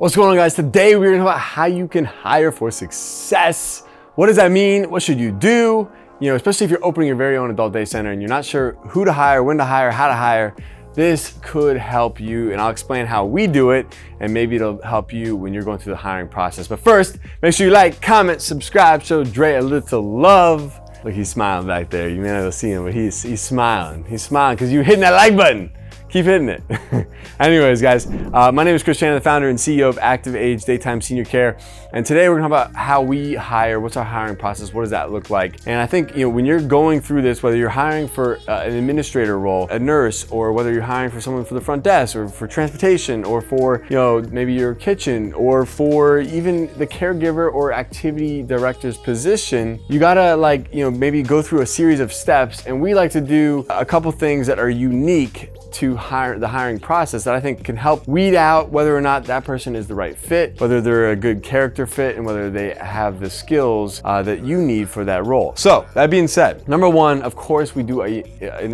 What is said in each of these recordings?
What's going on, guys? Today we're gonna talk about how you can hire for success. What does that mean? What should you do? Especially if you're opening your very own adult day center and you're not sure who to hire, when to hire, how to hire. This could help you, and I'll explain how we do it, and maybe it'll help you when you're going through the hiring process. But first, make sure you like, comment, subscribe, show Dre a little love. Look, he's smiling back there. You may not see him, but he's smiling. He's smiling because you're hitting that like button. Keep hitting it. Anyways, guys, my name is Chris Chan, the founder and CEO of Active Age Daytime Senior Care. And today we're gonna talk about how we hire, what's our hiring process, what does that look like? And I think, when you're going through this, whether you're hiring for an administrator role, a nurse, or whether you're hiring for someone for the front desk, or for transportation, or for, maybe your kitchen, or for even the caregiver or activity director's position, you gotta maybe go through a series of steps. And we like to do a couple things that are unique to the hiring process that I think can help weed out whether or not that person is the right fit, whether they're a good character fit, and whether they have the skills that you need for that role. So that being said, number one, of course, we do an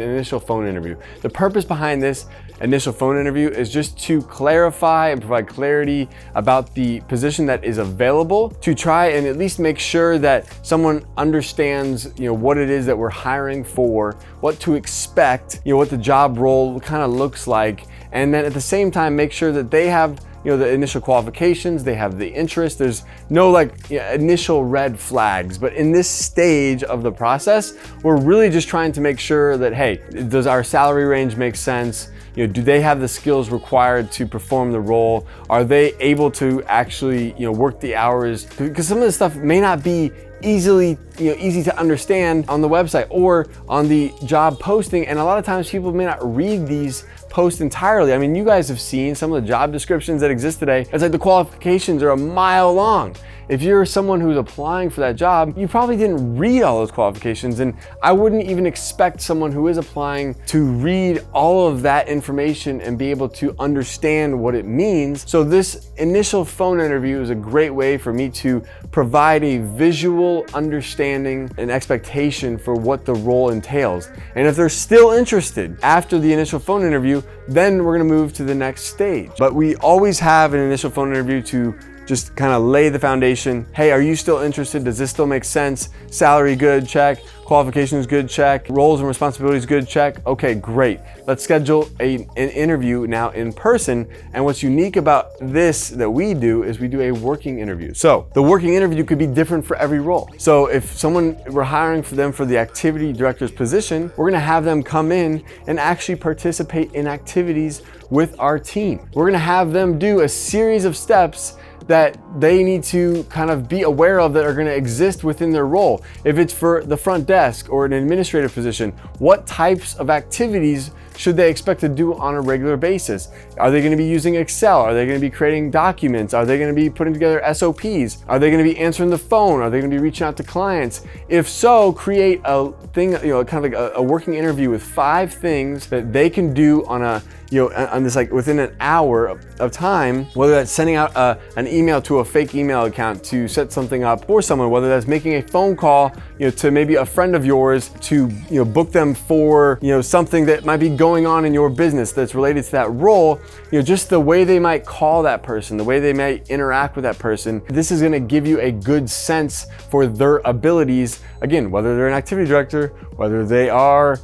initial phone interview. The purpose behind this initial phone interview is just to clarify and provide clarity about the position that is available, to try and at least make sure that someone understands what it is that we're hiring for, what to expect, what the job role kind of looks like, and then at the same time make sure that they have the initial qualifications, they have the interest. There's no initial red flags. But in this stage of the process, we're really just trying to make sure that, hey, does our salary range make sense? Do they have the skills required to perform the role? Are they able to actually work the hours? Because some of this stuff may not be easy to understand on the website or on the job posting, and a lot of times people may not read these posts entirely. I mean, you guys have seen some of the job descriptions that exist today. It's like the qualifications are a mile long. If you're someone who's applying for that job, you probably didn't read all those qualifications, and I wouldn't even expect someone who is applying to read all of that information and be able to understand what it means. So this initial phone interview is a great way for me to provide a visual understanding and expectation for what the role entails. And if they're still interested after the initial phone interview, then we're gonna move to the next stage. But we always have an initial phone interview to just kind of lay the foundation. Hey, are you still interested? Does this still make sense? Salary good, check. Qualifications good, check. Roles and responsibilities good, check. Okay, great. Let's schedule an interview now in person. And what's unique about this that we do is we do a working interview. So the working interview could be different for every role. So if we're hiring for them for the activity director's position, we're gonna have them come in and actually participate in activities with our team. We're gonna have them do a series of steps that they need to kind of be aware of that are going to exist within their role. If it's for the front desk or an administrative position, what types of activities should they expect to do on a regular basis? Are they going to be using Excel? Are they going to be creating documents? Are they going to be putting together SOPs? Are they going to be answering the phone? Are they going to be reaching out to clients? If so, create a thing, kind of like a working interview with 5 things that they can do on on this within an hour of time, whether that's sending out an email to a fake email account to set something up for someone, whether that's making a phone call, to maybe a friend of yours to, book them for, something that might be going on in your business that's related to that role, just the way they might call that person, the way they might interact with that person. This is gonna give you a good sense for their abilities. Again, whether they're an activity director, whether they are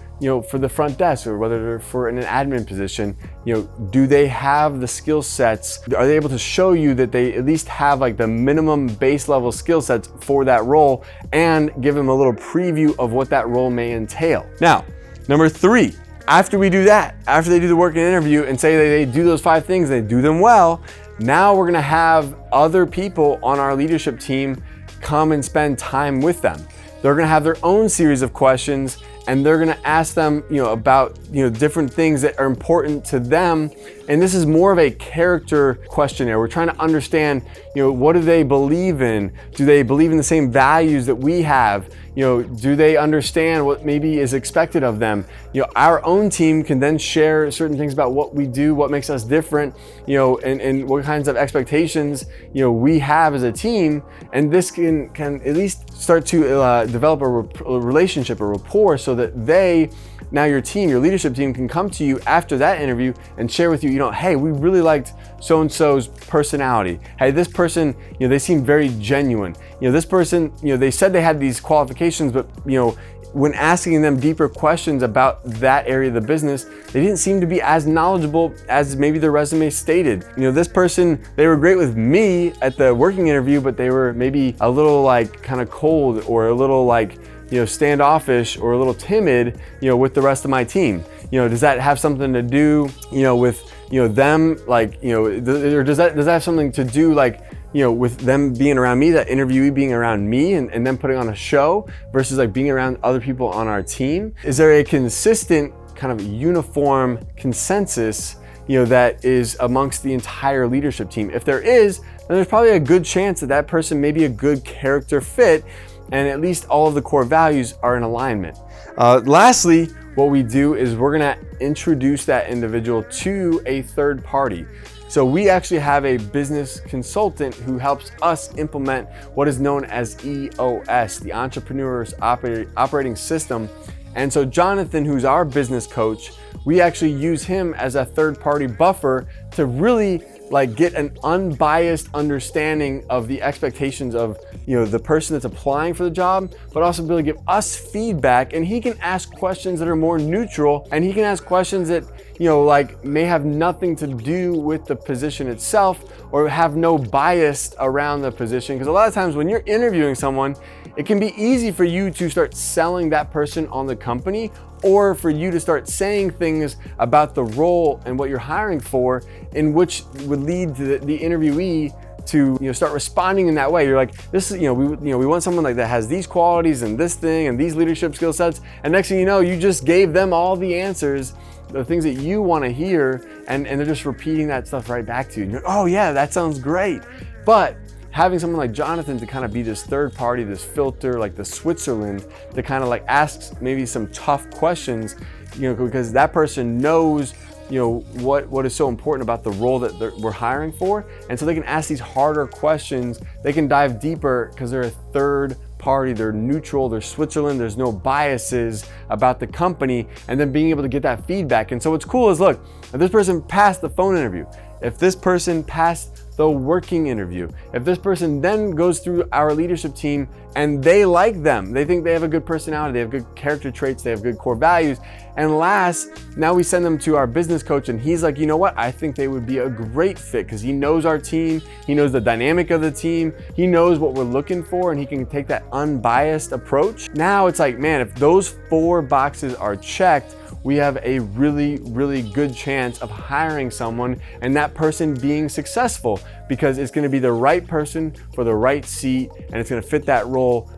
for the front desk, or whether they're for an admin position, do they have the skill sets? Are they able to show you that they at least have the minimum base level skill sets for that role, and give them a little preview of what that role may entail? Now, number 3, after we do that, after they do the working interview and say that they do those 5 things, they do them well, now we're gonna have other people on our leadership team come and spend time with them. They're gonna have their own series of questions, and they're gonna ask them, about, different things that are important to them. And this is more of a character questionnaire. We're trying to understand, what do they believe in? Do they believe in the same values that we have? Do they understand what maybe is expected of them? Our own team can then share certain things about what we do, what makes us different, and what kinds of expectations, we have as a team. And this can at least start to develop a relationship, a rapport, so that now your team, your leadership team, can come to you after that interview and share with you hey, we really liked so-and-so's personality. Hey, this person, they seem very genuine. This person, they said they had these qualifications, but when asking them deeper questions about that area of the business, they didn't seem to be as knowledgeable as maybe their resume stated. This person, they were great with me at the working interview, but they were maybe a little kind of cold, or a little standoffish, or a little timid, with the rest of my team. Does that have something to do, with, them, or does that have something to do, with them being around me, that interviewee being around me, and them putting on a show, versus being around other people on our team? Is there a consistent kind of uniform consensus, that is amongst the entire leadership team? If there is, then there's probably a good chance that that person may be a good character fit, and at least all of the core values are in alignment. Lastly, what we do is we're gonna introduce that individual to a third party. So we actually have a business consultant who helps us implement what is known as EOS, the Entrepreneur's Operating System. And so Jonathan, who's our business coach, we actually use him as a third-party buffer to really get an unbiased understanding of the expectations of the person that's applying for the job, but also be able to give us feedback. And he can ask questions that are more neutral, and he can ask questions that may have nothing to do with the position itself, or have no bias around the position. Because a lot of times when you're interviewing someone, it can be easy for you to start selling that person on the company, or for you to start saying things about the role and what you're hiring for, in which would lead to the interviewee to start responding in that way. You're like, this is we want someone that has these qualities and this thing and these leadership skill sets, and next thing you know, you just gave them all the answers, the things that you want to hear, and they're just repeating that stuff right back to you. And you're, oh yeah, that sounds great. But having someone like Jonathan to kind of be this third party, this filter, like the Switzerland, to kind of asks maybe some tough questions, because that person knows what is so important about the role that we're hiring for. And so they can ask these harder questions. They can dive deeper because they're a third party, they're neutral, they're Switzerland, there's no biases about the company, and then being able to get that feedback. And so what's cool is, look, if this person passed the phone interview, if this person passed the working interview, if this person then goes through our leadership team and they like them, they think they have a good personality, they have good character traits, they have good core values, and last, now we send them to our business coach, and he's like, you know what, I think they would be a great fit, because he knows our team, he knows the dynamic of the team, he knows what we're looking for, and he can take that unbiased approach. Now it's like, man, if those 4 boxes are checked, we have a really, really good chance of hiring someone and that person being successful, because it's gonna be the right person for the right seat, and it's gonna fit that role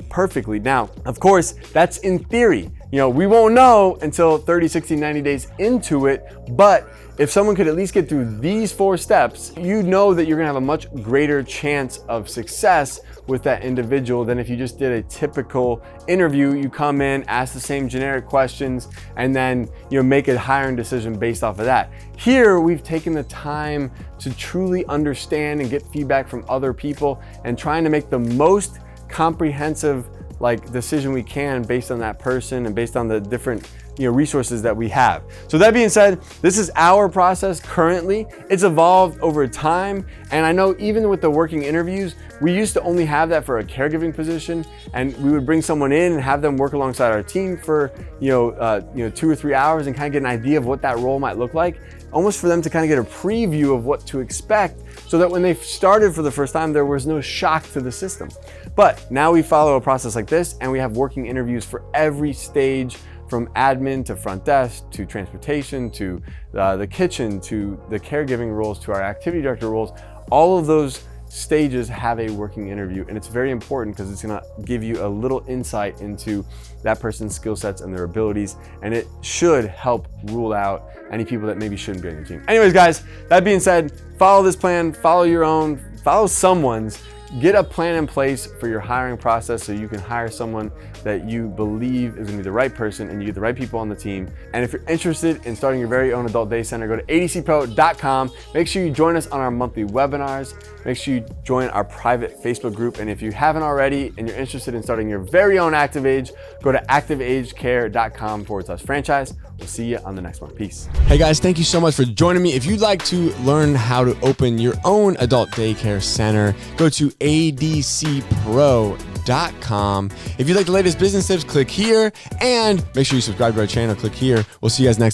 perfectly. Now, of course, that's in theory. We won't know until 30, 60, 90 days into it, but if someone could at least get through these 4 steps, you know that you're gonna have a much greater chance of success with that individual than if you just did a typical interview. You come in, ask the same generic questions, and then make a hiring decision based off of that. Here, we've taken the time to truly understand and get feedback from other people, and trying to make the most comprehensive decision we can based on that person and based on the different resources that we have. So that being said, this is our process currently. It's evolved over time, and I know even with the working interviews, we used to only have that for a caregiving position, and we would bring someone in and have them work alongside our team for 2 or 3 hours and kind of get an idea of what that role might look like, almost for them to kind of get a preview of what to expect, so that when they started for the first time, there was no shock to the system. But now we follow a process like this, and we have working interviews for every stage, from admin to front desk to transportation to the kitchen to the caregiving roles to our activity director roles. All of those stages have a working interview, and it's very important because it's going to give you a little insight into that person's skill sets and their abilities, and it should help rule out any people that maybe shouldn't be on your team. Anyways, guys, that being said, follow this plan, follow your own, follow someone's. Get a plan in place for your hiring process so you can hire someone that you believe is gonna be the right person, and you get the right people on the team. And if you're interested in starting your very own adult day center, go to adcpro.com. Make sure you join us on our monthly webinars. Make sure you join our private Facebook group. And if you haven't already and you're interested in starting your very own Active Age, go to activeagecare.com/franchise. We'll see you on the next one. Peace. Hey guys, thank you so much for joining me. If you'd like to learn how to open your own adult daycare center, go to adcpro.com. If you'd like the latest business tips, click here, and make sure you subscribe to our channel. Click here. We'll see you guys next time.